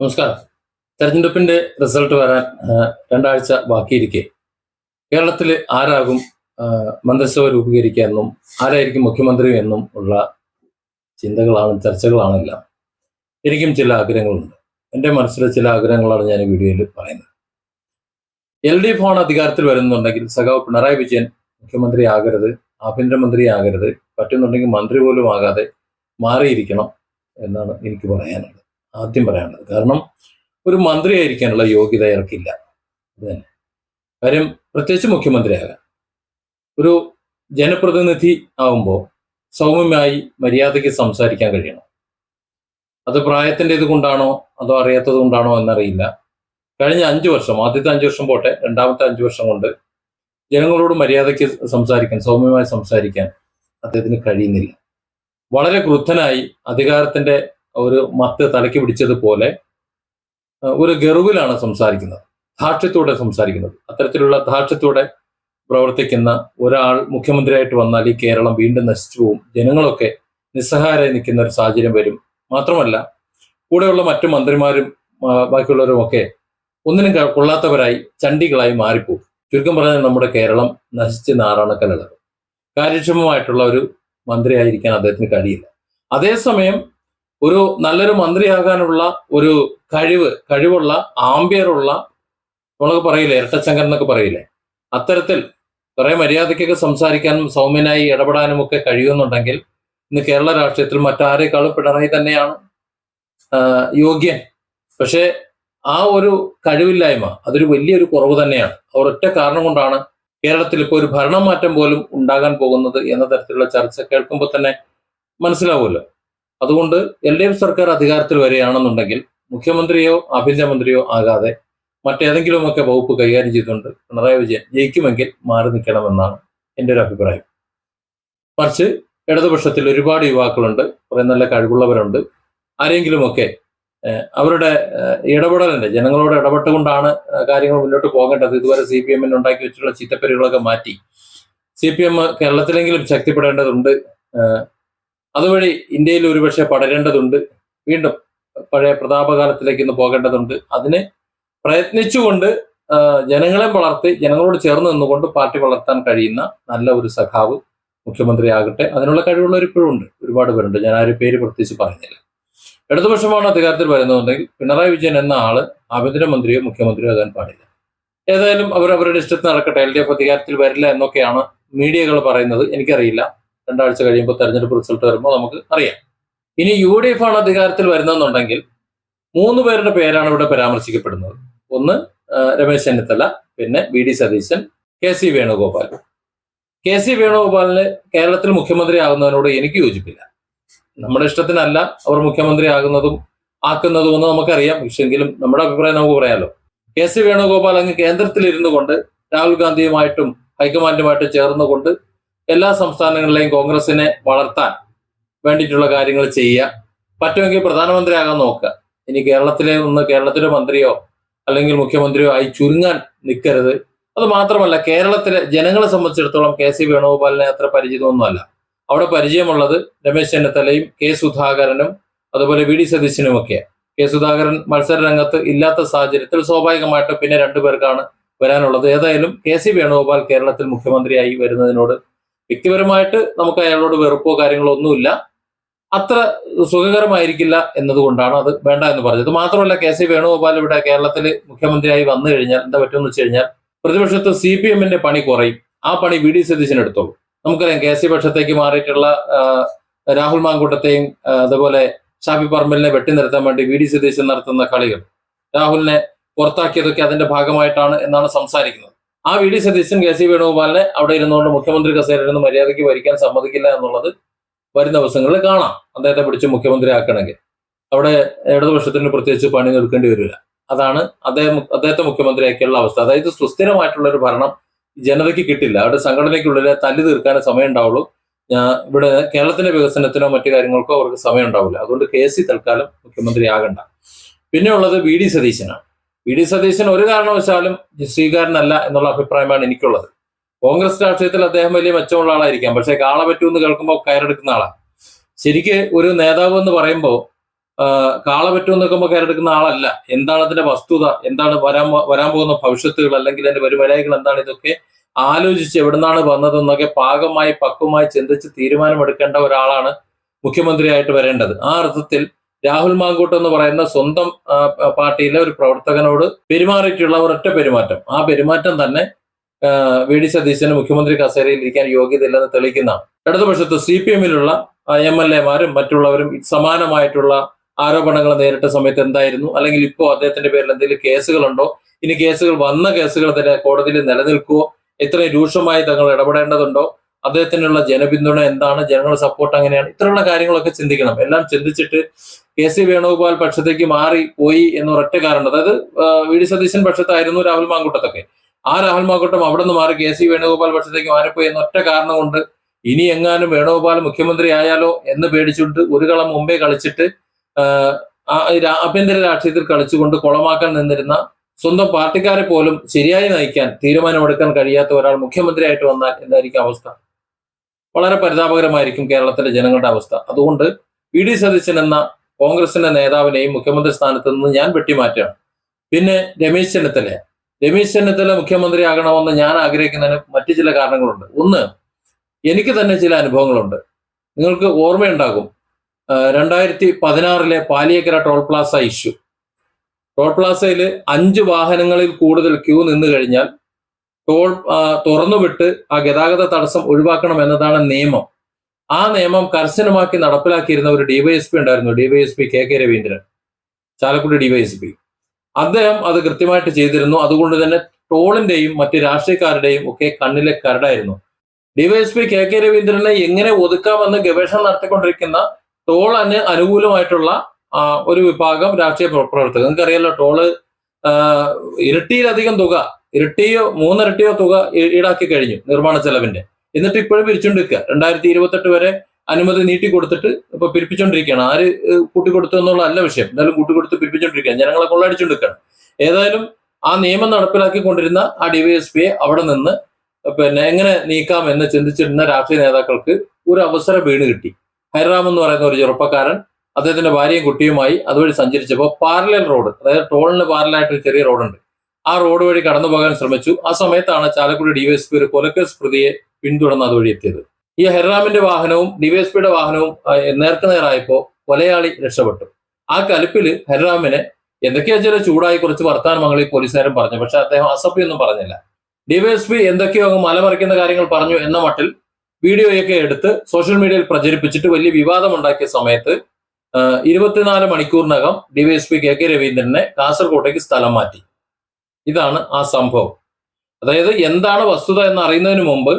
നമസ്കാരം. തെരഞ്ഞെടുപ്പിന്റെ റിസൾട്ട് വരാൻ രണ്ടാഴ്ച ബാക്കിയിരിക്കെ കേരളത്തിൽ ആരാകും മന്ത്രിസഭ രൂപീകരിക്കുക എന്നും ആരായിരിക്കും മുഖ്യമന്ത്രി എന്നും ഉള്ള ചിന്തകളാണ്, ചർച്ചകളാണെല്ലാം. എനിക്കും ചില ആഗ്രഹങ്ങളുണ്ട്. എൻ്റെ മനസ്സിലെ ചില ആഗ്രഹങ്ങളാണ് ഞാൻ ഈ വീഡിയോയിൽ പറയുന്നത്. LDF ആണ് അധികാരത്തിൽ വരുന്നുണ്ടെങ്കിൽ സഖാവ് പിണറായി വിജയൻ മുഖ്യമന്ത്രി ആകരുത്, ആഭ്യന്തരമന്ത്രി ആകരുത്, പറ്റുന്നുണ്ടെങ്കിൽ മന്ത്രി പോലും ആകാതെ മാറിയിരിക്കണം എന്നാണ് എനിക്ക് പറയാനുള്ളത്. ആദ്യം പറയാനുള്ളത്, കാരണം ഒരു മന്ത്രിയായിരിക്കാനുള്ള യോഗ്യത അയാൾക്കില്ല. അത് തന്നെ കാര്യം. പ്രത്യേകിച്ച് മുഖ്യമന്ത്രിയാകാൻ ഒരു ജനപ്രതിനിധി ആവുമ്പോൾ സൗമ്യമായി മര്യാദയ്ക്ക് സംസാരിക്കാൻ കഴിയണം. അത് പ്രായത്തിൻ്റെ ഇത് കൊണ്ടാണോ അതോ അറിയാത്തത് കൊണ്ടാണോ എന്നറിയില്ല. കഴിഞ്ഞ 5 വർഷം, ആദ്യത്തെ 5 വർഷം പോട്ടെ, രണ്ടാമത്തെ 5 വർഷം കൊണ്ട് ജനങ്ങളോട് മര്യാദയ്ക്ക് സംസാരിക്കാൻ, സൗമ്യമായി സംസാരിക്കാൻ അദ്ദേഹത്തിന് കഴിയുന്നില്ല. വളരെ ക്രുദ്ധനായി അധികാരത്തിന്റെ ഒരു മത്ത് തലയ്ക്ക് പിടിച്ചതുപോലെ ഒരു ഗർവിലാണ് സംസാരിക്കുന്നത്, ധാർഷ്ട്യത്തോടെ സംസാരിക്കുന്നത്. അത്തരത്തിലുള്ള ധാർഷ്ട്യത്തോടെ പ്രവർത്തിക്കുന്ന ഒരാൾ മുഖ്യമന്ത്രിയായിട്ട് വന്നാൽ ഈ കേരളം വീണ്ടും നശിച്ചു പോവും. ജനങ്ങളൊക്കെ നിസ്സഹായരായി നിൽക്കുന്ന ഒരു സാഹചര്യം വരും. മാത്രമല്ല, കൂടെയുള്ള മറ്റു മന്ത്രിമാരും ബാക്കിയുള്ളവരും ഒക്കെ ഒന്നിനും കൊള്ളാത്തവരായി, ചണ്ടികളായി മാറിപ്പോകും. ചുരുക്കം പറഞ്ഞാൽ നമ്മുടെ കേരളം നശിച്ച് നാറാണക്കല്ലിളകും. കാര്യക്ഷമമായിട്ടുള്ള ഒരു മന്ത്രിയായിരിക്കാൻ അദ്ദേഹത്തിന് കഴിയില്ല. അതേസമയം ഒരു നല്ലൊരു മന്ത്രിയാകാനുള്ള ഒരു കഴിവുള്ള, ആംബിയറുള്ള, നമ്മളൊക്കെ പറയില്ലേ ഇരട്ടച്ചങ്കൻ എന്നൊക്കെ പറയില്ലേ, അത്തരത്തിൽ കുറെ മര്യാദയ്ക്കൊക്കെ സംസാരിക്കാനും സൗമ്യനായി ഇടപെടാനും ഒക്കെ കഴിയുന്നുണ്ടെങ്കിൽ ഇന്ന് കേരള രാഷ്ട്രീയത്തിൽ മറ്റാരേക്കാളും പിണറായി തന്നെയാണ് യോഗ്യൻ. പക്ഷേ ആ ഒരു കഴിവില്ലായ്മ അതൊരു വലിയൊരു കുറവ് തന്നെയാണ്. ഒരൊറ്റ കാരണം കൊണ്ടാണ് കേരളത്തിൽ ഇപ്പോൾ ഒരു ഭരണം മാറ്റം പോലും ഉണ്ടാകാൻ പോകുന്നത് എന്ന തരത്തിലുള്ള ചർച്ച കേൾക്കുമ്പോൾ തന്നെ മനസ്സിലാവുമല്ലോ. അതുകൊണ്ട് LDF സർക്കാർ അധികാരത്തിൽ വരികയാണെന്നുണ്ടെങ്കിൽ മുഖ്യമന്ത്രിയോ ആഭ്യന്തരമന്ത്രിയോ ആകാതെ മറ്റേതെങ്കിലുമൊക്കെ വകുപ്പ് കൈകാര്യം ചെയ്തുകൊണ്ട് പിണറായി വിജയൻ ജയിക്കുമെങ്കിൽ മാറി നിൽക്കണമെന്നാണ് എൻ്റെ ഒരു അഭിപ്രായം. മറിച്ച് ഇടതുപക്ഷത്തിൽ ഒരുപാട് യുവാക്കളുണ്ട്, കുറെ നല്ല കഴിവുള്ളവരുണ്ട്. ആരെങ്കിലുമൊക്കെ അവരുടെ ഇടപെടലുണ്ട്, ജനങ്ങളോട് ഇടപെട്ടുകൊണ്ടാണ് കാര്യങ്ങൾ മുന്നോട്ട് പോകേണ്ടത്. ഇതുവരെ CPM ഉണ്ടാക്കി വെച്ചിട്ടുള്ള ചീത്തപ്പേരുകളൊക്കെ മാറ്റി CPM കേരളത്തിലെങ്കിലും ശക്തിപ്പെടേണ്ടതുണ്ട്. അതുവഴി ഇന്ത്യയിൽ ഒരുപക്ഷെ പടരേണ്ടതുണ്ട്. വീണ്ടും പഴയ പ്രതാപകാലത്തിലേക്ക് ഇന്ന് പോകേണ്ടതുണ്ട്. അതിന് പ്രയത്നിച്ചുകൊണ്ട് ജനങ്ങളെ വളർത്തി, ജനങ്ങളോട് ചേർന്ന് നിന്നുകൊണ്ട് പാർട്ടി വളർത്താൻ കഴിയുന്ന നല്ല ഒരു സഖാവ് മുഖ്യമന്ത്രി ആകട്ടെ. അതിനുള്ള കഴിവുള്ളവർ ഇപ്പോഴും ഉണ്ട്, ഒരുപാട് പേരുണ്ട്. ഞാൻ ആരും പേര് പ്രത്യേകിച്ച് പറയുന്നില്ല. ഇടതുപക്ഷമാണ് അധികാരത്തിൽ വരുന്നതെങ്കിൽ പിണറായി വിജയൻ എന്ന ആള് ആഭ്യന്തരമന്ത്രിയോ മുഖ്യമന്ത്രിയോ ആകാൻ പാടില്ല. ഏതായാലും അവരവരുടെ ഇഷ്ടത്തിന് നടക്കട്ടെ. LDF അധികാരത്തിൽ വരില്ല എന്നൊക്കെയാണ് മീഡിയകൾ പറയുന്നത്. എനിക്കറിയില്ല. 2 ആഴ്ച കഴിയുമ്പോൾ തെരഞ്ഞെടുപ്പ് റിസൾട്ട് വരുമ്പോൾ നമുക്ക് അറിയാം. ഇനി UDF ആണ് അധികാരത്തിൽ വരുന്നതെന്നുണ്ടെങ്കിൽ 3 പേരുടെ പേരാണ് ഇവിടെ പരാമർശിക്കപ്പെടുന്നത്. ഒന്ന് രമേശ് ചെന്നിത്തല, പിന്നെ VD Satheesan, KC Venugopal. KC വേണുഗോപാലിന് കേരളത്തിൽ മുഖ്യമന്ത്രി ആകുന്നതിനോട് എനിക്ക് യോജിപ്പില്ല. നമ്മുടെ ഇഷ്ടത്തിനല്ല അവർ മുഖ്യമന്ത്രി ആകുന്നതും ആക്കുന്നതും എന്ന് നമുക്കറിയാം. പക്ഷെങ്കിലും നമ്മുടെ അഭിപ്രായം നമുക്ക് പറയാലോ. KC വേണുഗോപാൽ അങ്ങ് കേന്ദ്രത്തിൽ ഇരുന്നു കൊണ്ട് രാഹുൽ ഗാന്ധിയുമായിട്ടും ഹൈക്കമാൻഡുമായിട്ടും ചേർന്നുകൊണ്ട് എല്ലാ സംസ്ഥാനങ്ങളിലെയും കോൺഗ്രസിനെ വളർത്താൻ വേണ്ടിയിട്ടുള്ള കാര്യങ്ങൾ ചെയ്യുക. പറ്റുമെങ്കിൽ പ്രധാനമന്ത്രിയാകാൻ നോക്കുക. ഇനി കേരളത്തിലെ മന്ത്രിയോ അല്ലെങ്കിൽ മുഖ്യമന്ത്രിയോ ആയി ചുരുങ്ങാൻ നിൽക്കരുത്. അത് മാത്രമല്ല, കേരളത്തിലെ ജനങ്ങളെ സംബന്ധിച്ചിടത്തോളം KC വേണുഗോപാലിനെ അത്ര പരിചിതമൊന്നുമല്ല. അവിടെ പരിചയമുള്ളത് രമേശ് ചെന്നിത്തലയും സുധാകരനും അതുപോലെ VD സതീശനും ഒക്കെയാണ്. സുധാകരൻ മത്സര രംഗത്ത് ഇല്ലാത്ത സാഹചര്യത്തിൽ സ്വാഭാവികമായിട്ട് പിന്നെ 2 പേർക്കാണ് വരാനുള്ളത്. ഏതായാലും KC വേണുഗോപാൽ കേരളത്തിൽ മുഖ്യമന്ത്രിയായി വരുന്നതിനോട് വ്യക്തിപരമായിട്ട് നമുക്ക് അയാളോട് വെറുപ്പോ കാര്യങ്ങളോ ഒന്നുമില്ല. അത്ര സുഖകരമായിരിക്കില്ല എന്നതുകൊണ്ടാണ് അത് വേണ്ട എന്ന് പറഞ്ഞത്. മാത്രമല്ല, KC വേണുഗോപാൽ ഇവിടെ കേരളത്തിൽ മുഖ്യമന്ത്രിയായി വന്നു കഴിഞ്ഞാൽ എന്താ പറ്റുമെന്ന് വെച്ച് കഴിഞ്ഞാൽ പ്രതിപക്ഷത്ത് CPM പണി കുറയും. ആ പണി VD സതീശൻ എടുത്തോളൂ. നമുക്കറിയാം, KC പക്ഷത്തേക്ക് മാറിയിട്ടുള്ള രാഹുൽ മാങ്കൂട്ടത്തെയും അതുപോലെ ഷാഫി പറമ്പലിനെ വെട്ടി നിർത്താൻ വേണ്ടി VD സതീശൻ നടത്തുന്ന കളികൾ, രാഹുലിനെ പുറത്താക്കിയതൊക്കെ അതിന്റെ ഭാഗമായിട്ടാണ് എന്നാണ് സംസാരിക്കുന്നത്. ആ VD സതീശൻ KC വേണുഗോപാലിനെ അവിടെ ഇരുന്നുകൊണ്ട് മുഖ്യമന്ത്രി കസേരയിൽ നിന്ന് മര്യാദയ്ക്ക് ഭരിക്കാൻ സമ്മതിക്കില്ല എന്നുള്ളത് വരുന്ന ദിവസങ്ങളിൽ കാണാം. അദ്ദേഹത്തെ പിടിച്ച് മുഖ്യമന്ത്രി ആക്കണമെങ്കിൽ അവിടെ ഇടതുപക്ഷത്തിന് പ്രത്യേകിച്ച് പണി നിൽക്കേണ്ടി വരില്ല. അതാണ് അദ്ദേഹത്തെ മുഖ്യമന്ത്രിയാക്കിയുള്ള അവസ്ഥ. അതായത് സുസ്ഥിരമായിട്ടുള്ള ഒരു ഭരണം ജനതയ്ക്ക് കിട്ടില്ല. അവിടെ സംഘടനയ്ക്കുള്ളിലെ തല്ലി തീർക്കാനേ സമയം ഉണ്ടാവുള്ളൂ. ഇവിടെ കേരളത്തിന്റെ വികസനത്തിനോ മറ്റു കാര്യങ്ങൾക്കോ അവർക്ക് സമയം ഉണ്ടാവില്ല. അതുകൊണ്ട് KC തൽക്കാലം മുഖ്യമന്ത്രി ആകണ്ട. പിന്നെ ഉള്ളത് VD സതീശനാണ്. VD സതീശൻ ഒരു കാരണവശാലും സ്വീകാരനല്ല എന്നുള്ള അഭിപ്രായമാണ് എനിക്കുള്ളത്. കോൺഗ്രസ് രാഷ്ട്രീയത്തിൽ അദ്ദേഹം വലിയ മെച്ചമുള്ള ആളായിരിക്കാം, പക്ഷെ കാള പറ്റൂന്ന് കേൾക്കുമ്പോൾ കയറെടുക്കുന്ന ആളാണ്. ശരിക്ക് ഒരു നേതാവ് എന്ന് പറയുമ്പോൾ കാള പറ്റുമെന്ന് നോക്കുമ്പോൾ കയറെടുക്കുന്ന ആളല്ല. എന്താണ് അതിന്റെ വസ്തുത, എന്താണ് വരാൻ പോകുന്ന ഭവിഷ്യത്തുകൾ, അല്ലെങ്കിൽ അതിന്റെ വരുവരായികൾ എന്താണ്, ഇതൊക്കെ ആലോചിച്ച് എവിടുന്നാണ് വന്നതെന്നൊക്കെ പക്വമായി ചിന്തിച്ച് തീരുമാനമെടുക്കേണ്ട ഒരാളാണ് മുഖ്യമന്ത്രിയായിട്ട് വരേണ്ടത്. ആ അർത്ഥത്തിൽ രാഹുൽ മാങ്കൂട്ടം എന്ന് പറയുന്ന സ്വന്തം പാർട്ടിയിലെ ഒരു പ്രവർത്തകനോട് പെരുമാറിയിട്ടുള്ള ഒരൊറ്റ പെരുമാറ്റം, ആ പെരുമാറ്റം തന്നെ വി.ഡി. സതീശന് മുഖ്യമന്ത്രി കസേരയിൽ ഇരിക്കാൻ യോഗ്യതയില്ലെന്ന് തെളിയിക്കുന്നതാണ്. ഇടതുപക്ഷത്ത് CPM-ലുള്ള MLA-മാരും മറ്റുള്ളവരും സമാനമായിട്ടുള്ള ആരോപണങ്ങൾ നേരിട്ട സമയത്ത് എന്തായിരുന്നു, അല്ലെങ്കിൽ ഇപ്പോൾ അദ്ദേഹത്തിന്റെ പേരിൽ എന്തെങ്കിലും കേസുകളുണ്ടോ, ഇനി വന്ന കേസുകൾ തന്നെ കോടതിയിൽ നിലനിൽക്കുമോ, ഇത്രയും രൂക്ഷമായി തങ്ങൾ ഇടപെടേണ്ടതുണ്ടോ, അദ്ദേഹത്തിനുള്ള ജനപിന്തുണ എന്താണ്, ജനങ്ങളുടെ സപ്പോർട്ട് എങ്ങനെയാണ്, ഇത്തരമുള്ള കാര്യങ്ങളൊക്കെ ചിന്തിക്കണം. എല്ലാം ചിന്തിച്ചിട്ട് KC വേണുഗോപാൽ പക്ഷത്തേക്ക് മാറി പോയി എന്നൊരൊറ്റ കാരണം, അതായത് വി.ഡി. സതീശൻ പക്ഷത്തായിരുന്നു രാഹുൽ മാങ്കൂട്ടത്തൊക്കെ, ആ രാഹുൽ മാങ്കൂട്ടം അവിടെ നിന്ന് മാറി KC വേണുഗോപാൽ പക്ഷത്തേക്ക് മാറിപ്പോയി എന്നൊറ്റ കാരണം കൊണ്ട് ഇനി എങ്ങാനും വേണുഗോപാൽ മുഖ്യമന്ത്രി ആയാലോ എന്ന് പേടിച്ചുകൊണ്ട് ഒരു കളം മുമ്പേ കളിച്ചിട്ട് ആഭ്യന്തര രാഷ്ട്രീയത്തിൽ കളിച്ചുകൊണ്ട് കുളമാക്കാൻ നിന്നിരുന്ന സ്വന്തം പാർട്ടിക്കാരെ പോലും ശരിയായി നയിക്കാൻ തീരുമാനമെടുക്കാൻ കഴിയാത്ത ഒരാൾ മുഖ്യമന്ത്രിയായിട്ട് വന്നാൽ എന്തായിരിക്കും അവസ്ഥ? വളരെ പരിതാപകരമായിരിക്കും കേരളത്തിലെ ജനങ്ങളുടെ അവസ്ഥ. അതുകൊണ്ട് വി.ഡി. സതീശൻ എന്ന കോൺഗ്രസിന്റെ നേതാവിനെയും മുഖ്യമന്ത്രി സ്ഥാനത്ത് നിന്ന് ഞാൻ വെട്ടിമാറ്റുകയാണ്. പിന്നെ രമേശ് ചെന്നിത്തല മുഖ്യമന്ത്രിയാകണമെന്ന് ഞാൻ ആഗ്രഹിക്കുന്നതിന് മറ്റു ചില കാരണങ്ങളുണ്ട്. ഒന്ന്, എനിക്ക് തന്നെ ചില അനുഭവങ്ങളുണ്ട്. നിങ്ങൾക്ക് ഓർമ്മയുണ്ടാകും 2016 Paliyekkara toll plaza issue. Toll പ്ലാസയിൽ 5 വാഹനങ്ങളിൽ കൂടുതൽ ക്യൂ നിന്ന് കഴിഞ്ഞാൽ ടോൾ തുറന്നുവിട്ട് ആ ഗതാഗത തടസ്സം ഒഴിവാക്കണം എന്നതാണ് നിയമം. ആ നിയമം കർശനമാക്കി നടപ്പിലാക്കിയിരുന്ന ഒരു DYSP ഉണ്ടായിരുന്നു, DYSP KK Raveendran, Chalakudy DYSP. അദ്ദേഹം അത് കൃത്യമായിട്ട് ചെയ്തിരുന്നു. അതുകൊണ്ട് തന്നെ ടോളിന്റെയും മറ്റ് രാഷ്ട്രീയക്കാരുടെയും ഒക്കെ കണ്ണിലെ കരടായിരുന്നു. DYSP KK രവീന്ദ്രനെ എങ്ങനെ ഒതുക്കാമെന്ന് ഗവേഷണം നടത്തിക്കൊണ്ടിരിക്കുന്ന ടോളിന് അനുകൂലമായിട്ടുള്ള ഒരു വിഭാഗം രാഷ്ട്രീയ പ്രവർത്തകർ. നിങ്ങൾക്കറിയാലോ, ടോള് ഇരട്ടിയിലധികം തുക, 3 തുക ഈടാക്കി കഴിഞ്ഞു നിർമ്മാണ ചെലവിന്റെ. എന്നിട്ട് ഇപ്പോഴും പിരിച്ചുകൊണ്ടിരിക്കുക. 2028 വരെ അനുമതി നീട്ടി കൊടുത്തിട്ട് ഇപ്പൊ പിരിപ്പിച്ചോണ്ടിരിക്കുകയാണ്. ആര് കൂട്ടിക്കൊടുത്തു എന്നുള്ള അല്ല വിഷയം, എന്തായാലും കൂട്ടിക്കൊടുത്ത് പിരിപ്പിച്ചോണ്ടിരിക്കുകയാണ്, ജനങ്ങളെ കൊള്ളടിച്ചുകൊണ്ടിരിക്കുകയാണ്. ഏതായാലും ആ നിയമം നടപ്പിലാക്കിക്കൊണ്ടിരുന്ന ആ DYSP-യെ അവിടെ നിന്ന് എങ്ങനെ നീക്കാം എന്ന് ചിന്തിച്ചിരുന്ന രാഷ്ട്രീയ നേതാക്കൾക്ക് ഒരു അവസരം വീണ് കിട്ടി. ഹൈറാം എന്ന് പറയുന്ന ഒരു ചെറുപ്പക്കാരൻ അദ്ദേഹത്തിന്റെ ഭാര്യയും കുട്ടിയുമായി അതുവഴി സഞ്ചരിച്ചപ്പോൾ പാരലൽ റോഡ്, അതായത് ടോളിന് പാരലായിട്ട് ഒരു ചെറിയ റോഡുണ്ട്, ആ റോഡ് വഴി കടന്നു പോകാൻ ശ്രമിച്ചു. ആ സമയത്താണ് ചാലക്കുടി DYSP ഒരു കൊലക്കേസ് പ്രതിയെ പിന്തുടർന്ന് അതുവഴി എത്തിയത്. ഈ ഹൈറാമിന്റെ വാഹനവും DYSP-യുടെ വാഹനവും നേർക്കുനേറായപ്പോൾ കൊലയാളി രക്ഷപ്പെട്ടു. ആ കലിപ്പില് ഹൈറാമിനെ എന്തൊക്കെയാ ചില ചൂടായി കുറച്ച് വർത്താനമംഗളി പോലീസുകാരൻ പറഞ്ഞു. പക്ഷെ അദ്ദേഹം അസഭ്യമൊന്നും പറഞ്ഞില്ല. DYSP എന്തൊക്കെയോ അങ്ങ് മലമറിക്കുന്ന കാര്യങ്ങൾ പറഞ്ഞു എന്ന മട്ടിൽ വീഡിയോയൊക്കെ എടുത്ത് സോഷ്യൽ മീഡിയയിൽ പ്രചരിപ്പിച്ചിട്ട് വലിയ വിവാദമുണ്ടാക്കിയ സമയത്ത് 24 മണിക്കൂറിനകം DYSP KK രവീന്ദ്രനെ കാസർകോട്ടേക്ക് സ്ഥലം മാറ്റി. ഇതാണ് ആ സംഭവം. അതായത് എന്താണ് വസ്തുത എന്ന് അറിയുന്നതിന് മുമ്പ്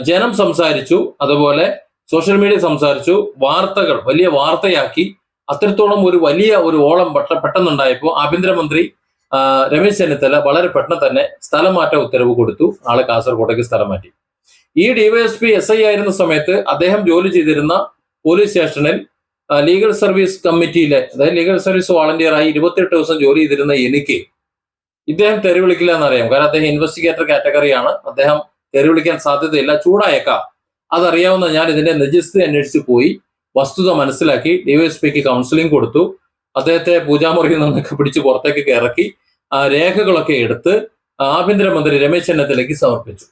ജനം സംസാരിച്ചു, അതുപോലെ സോഷ്യൽ മീഡിയ സംസാരിച്ചു, വാർത്തകൾ വലിയ വാർത്തയാക്കി. അത്രത്തോളം ഒരു വലിയ ഒരു ഓളം പെട്ടെന്നുണ്ടായപ്പോൾ ആഭ്യന്തരമന്ത്രി രമേശ് ചെന്നിത്തല വളരെ പെട്ടെന്ന് തന്നെ സ്ഥലം മാറ്റ ഉത്തരവ് കൊടുത്തു. ആളെ കാസർകോട്ടേക്ക് സ്ഥലം മാറ്റി. ഈ DYSP SI ആയിരുന്ന സമയത്ത് അദ്ദേഹം ജോലി ചെയ്തിരുന്ന പോലീസ് സ്റ്റേഷനിൽ ലീഗൽ സർവീസ് കമ്മിറ്റിയിലെ, അതായത് ലീഗൽ സർവീസ് വോളണ്ടിയറായി 28 ദിവസം ജോലി ചെയ്തിരുന്ന എനിക്ക് ഇദ്ദേഹം തെറിവിളിക്കില്ല എന്നറിയാം. കാരണം അദ്ദേഹം ഇൻവെസ്റ്റിഗേറ്റർ കാറ്റഗറിയാണ്. അദ്ദേഹം തെറിവിളിക്കാൻ സാധ്യതയില്ല, ചൂടായേക്കാം. അതറിയാവുന്ന ഞാൻ ഇതിന്റെ നിജസ്ഥിതി അന്വേഷിച്ച് പോയി വസ്തുത മനസ്സിലാക്കി DYSP-ക്ക് കൗൺസിലിംഗ് കൊടുത്തു. അദ്ദേഹത്തെ പൂജാമുറിയിൽ നിന്നൊക്കെ പിടിച്ച് പുറത്തേക്ക് ഇറക്കി രേഖകളൊക്കെ എടുത്ത് ആഭ്യന്തരമന്ത്രി രമേശ് ചെന്നിത്തലയ്ക്ക് സമർപ്പിച്ചു,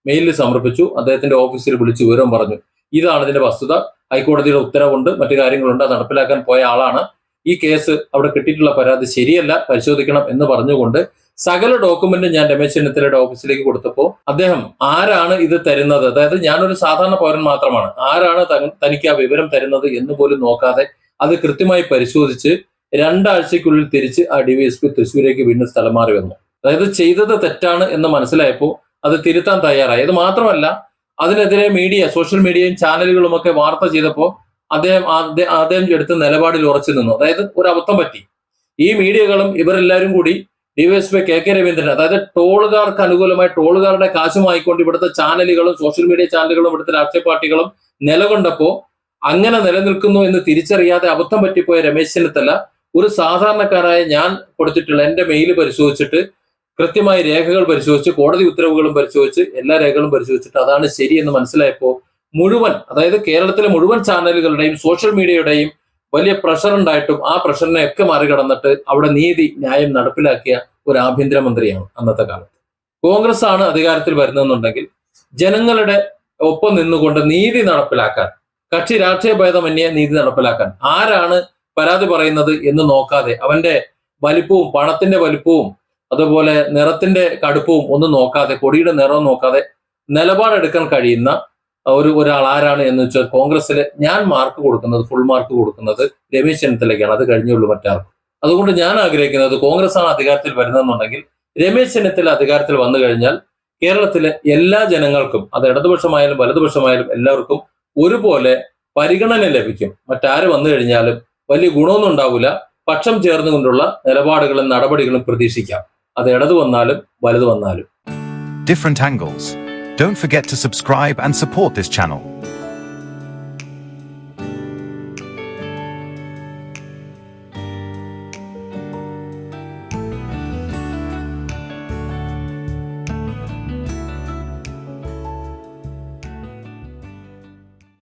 മെയിലിൽ സമർപ്പിച്ചു. അദ്ദേഹത്തിന്റെ ഓഫീസിൽ വിളിച്ച് വിവരം പറഞ്ഞു. ഇതാണ് ഇതിന്റെ വസ്തുത, ഹൈക്കോടതിയുടെ ഉത്തരവുണ്ട്, മറ്റു കാര്യങ്ങളുണ്ട്, അത് നടപ്പിലാക്കാൻ പോയ ആളാണ്. ഈ കേസ് അവിടെ കിട്ടിയിട്ടുള്ള പരാതി ശരിയല്ല, പരിശോധിക്കണം എന്ന് പറഞ്ഞുകൊണ്ട് സകല ഡോക്യുമെന്റും ഞാൻ രമേശ് ചെന്നിത്തലയുടെ ഓഫീസിലേക്ക് കൊടുത്തപ്പോൾ അദ്ദേഹം ആരാണ് ഇത് തരുന്നത്, അതായത് ഞാനൊരു സാധാരണ പൗരൻ മാത്രമാണ്, ആരാണ് തനിക്ക് ആ വിവരം തരുന്നത് എന്ന് പോലും നോക്കാതെ അത് കൃത്യമായി പരിശോധിച്ച് 2 ആഴ്ചയ്ക്കുള്ളിൽ തിരിച്ച് ആ DYSP തൃശ്ശൂരേക്ക് വീണ്ടും സ്ഥലം മാറി വന്നു. അതായത് ചെയ്തത് തെറ്റാണ് എന്ന് മനസ്സിലായപ്പോൾ അത് തിരുത്താൻ തയ്യാറായി. അത് മാത്രമല്ല, അതിനെതിരെ സോഷ്യൽ മീഡിയയും ചാനലുകളും ഒക്കെ വാർത്ത ചെയ്തപ്പോൾ അദ്ദേഹം എടുത്ത നിലപാടിൽ ഉറച്ചു നിന്നു. അതായത് ഒരു അബദ്ധം പറ്റി. ഈ മീഡിയകളും ഇവരെല്ലാവരും കൂടി DYSP KK രവീന്ദ്രൻ, അതായത് ടോളുകാർക്ക് അനുകൂലമായി ടോളുകാരുടെ കാശുമായിക്കൊണ്ട് ഇവിടുത്തെ ചാനലുകളും സോഷ്യൽ മീഡിയ ചാനലുകളും ഇവിടുത്തെ രാഷ്ട്രീയ പാർട്ടികളും നിലകൊണ്ടപ്പോൾ അങ്ങനെ നിലനിൽക്കുന്നു എന്ന് തിരിച്ചറിയാതെ അബദ്ധം പറ്റിപ്പോയ രമേശ് ചെന്നിത്തല ഒരു സാധാരണക്കാരായ ഞാൻ കൊടുത്തിട്ടുള്ള എന്റെ മെയിൽ പരിശോധിച്ചിട്ട് കൃത്യമായി രേഖകൾ പരിശോധിച്ച് കോടതി ഉത്തരവുകളും പരിശോധിച്ച് എല്ലാ രേഖകളും പരിശോധിച്ചിട്ട് അതാണ് ശരിയെന്ന് മനസ്സിലായപ്പോൾ മുഴുവൻ, അതായത് കേരളത്തിലെ മുഴുവൻ ചാനലുകളുടെയും സോഷ്യൽ മീഡിയയുടെയും വലിയ പ്രഷർ ഉണ്ടായിട്ടും ആ പ്രഷറിനെയൊക്കെ മറികടന്നിട്ട് അവിടെ നീതി ന്യായം നടപ്പിലാക്കിയ ഒരു ആഭ്യന്തരമന്ത്രിയാണ് അന്നത്തെ കാലത്ത്. കോൺഗ്രസ് ആണ് അധികാരത്തിൽ വരുന്നതെന്നുണ്ടെങ്കിൽ ജനങ്ങളുടെ ഒപ്പം നിന്നുകൊണ്ട് നീതി നടപ്പിലാക്കാൻ, കക്ഷി രാഷ്ട്രീയ ഭേദമന്യേ നീതി നടപ്പിലാക്കാൻ, ആരാണ് പരാതി പറയുന്നത് എന്ന് നോക്കാതെ, അവന്റെ വലിപ്പവും പണത്തിന്റെ വലിപ്പവും അതുപോലെ നിറത്തിന്റെ കടുപ്പവും ഒന്നും നോക്കാതെ, കൊടിയുടെ നിറവും നോക്കാതെ നിലപാടെടുക്കാൻ കഴിയുന്ന ഒരാൾ ആരാണ് എന്ന് വെച്ചാൽ കോൺഗ്രസിൽ ഞാൻ മാർക്ക് കൊടുക്കുന്നത്, ഫുൾ മാർക്ക് കൊടുക്കുന്നത് രമേശ് ചെന്നിത്തലയ്ക്കാണ്. അത് കഴിഞ്ഞുള്ളൂ മറ്റാർക്കും. അതുകൊണ്ട് ഞാൻ ആഗ്രഹിക്കുന്നത് കോൺഗ്രസ് ആണ് അധികാരത്തിൽ വരുന്നതെന്നുണ്ടെങ്കിൽ രമേശ് ചെന്നിത്തല അധികാരത്തിൽ വന്നു കഴിഞ്ഞാൽ കേരളത്തിലെ എല്ലാ ജനങ്ങൾക്കും, അത് ഇടതുപക്ഷമായാലും വലതുപക്ഷമായാലും എല്ലാവർക്കും ഒരുപോലെ പരിഗണന ലഭിക്കും. മറ്റാര് വന്നു കഴിഞ്ഞാലും വലിയ ഗുണമൊന്നും ഉണ്ടാവില്ല. പക്ഷം ചേർന്നുകൊണ്ടുള്ള നിലപാടുകളും നടപടികളും പ്രതീക്ഷിക്കാം. അത് ഇടതു വന്നാലും വലതു വന്നാലും. Different angles. Don't forget to subscribe and support this channel.